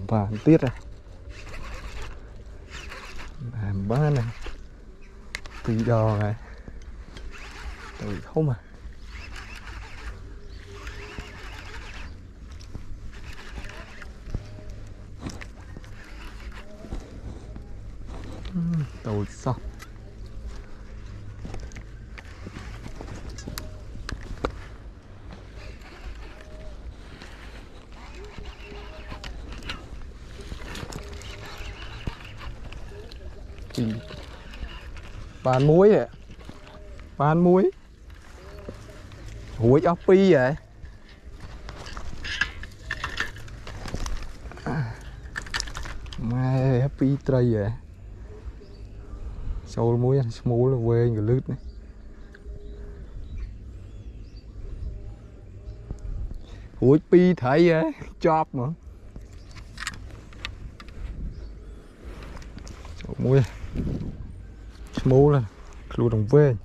Và tiết à làm bá này tùy đò này tùy không à tùy sao bàn muối à bàn muối hủi ốc pi vậy mai happy tray vậy sâu muối small là quê người lướt này hủi pi thấy vậy chop mà muối small là luôn đồng quê